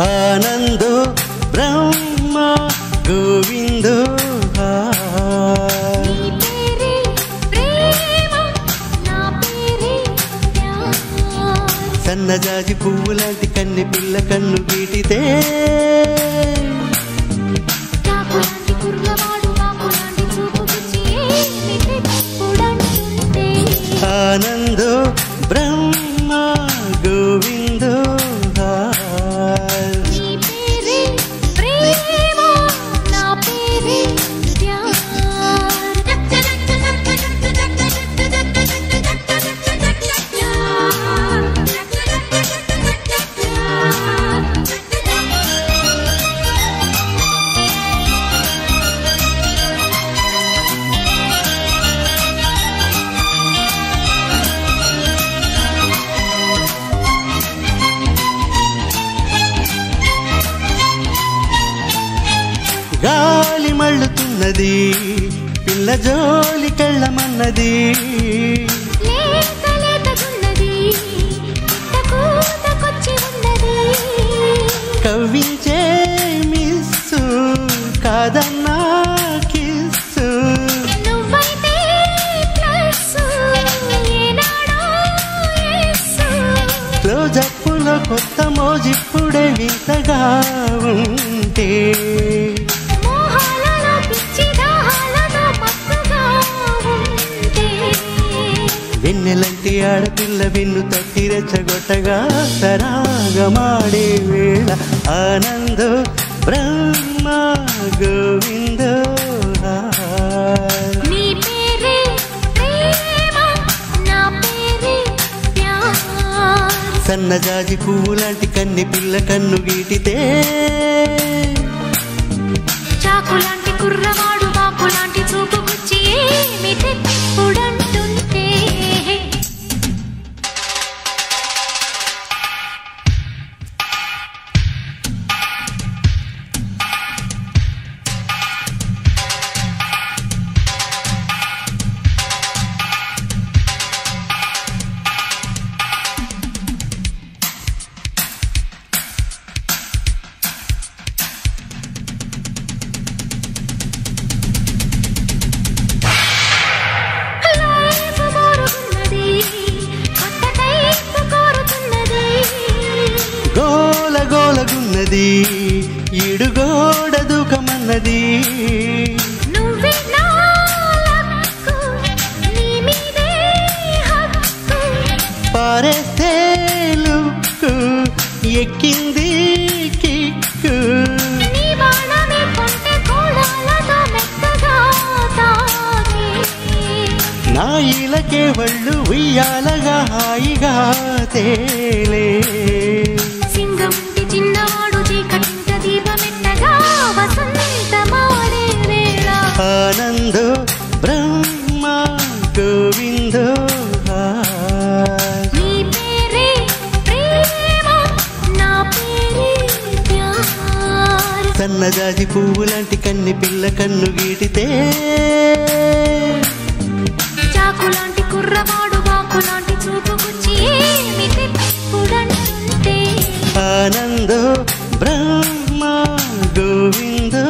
ఆనందో బ్రహ్మ గోవిందో సన్నజాజి పువ్వు లాంటి కన్నె పిల్ల కన్ను గీటితే ఆనందో బ్రహ్మ గోవిందో గాలి మళ్ళుతున్నది పిల్ల జోలి కళ్ళమన్నది కవ్వించే మిస్సు కాదన్నా కిస్సు క్లోజప్పులో కొత్త మోజిప్పుడే వింతగా ఉంటే వెన్నెలంటి ఆడపిల్ల వెన్ను తట్టి రెచ్చగొట్టగా సరాగమాడే వేళ ఆనందో బ్రహ్మ గోవిందో సన్నజాజి పువ్వు లాంటి కన్నె పిల్ల కన్ను గీటితే చాకులాంటి కుర్రవాడు బాపులాంటి చూపు గుచ్చి గోలగోలగున్నది ఇడుగోడ దూకమన్నది పారేస్తే లుక్కు ఎక్కింది కిక్కు నా ఇలకే వళ్ళు ఉయ్యాలగా హాయిగా తేలే చిన్నవాడు చీకటింట దీపమెట్టగా వసంతమాడే వేళ ఆనందో బ్రహ్మ గోవిందో నీ పేరే ప్రేమ నా పేరే ప్యార్ సన్నజాజి పువ్వు లాంటి కన్నె పిల్ల కన్ను గీటితే చాకులాంటి కుర్రవాడు బాకులాంటి చూపు గుచ్చి ఆనందో బ్రహ్మ గోవిందో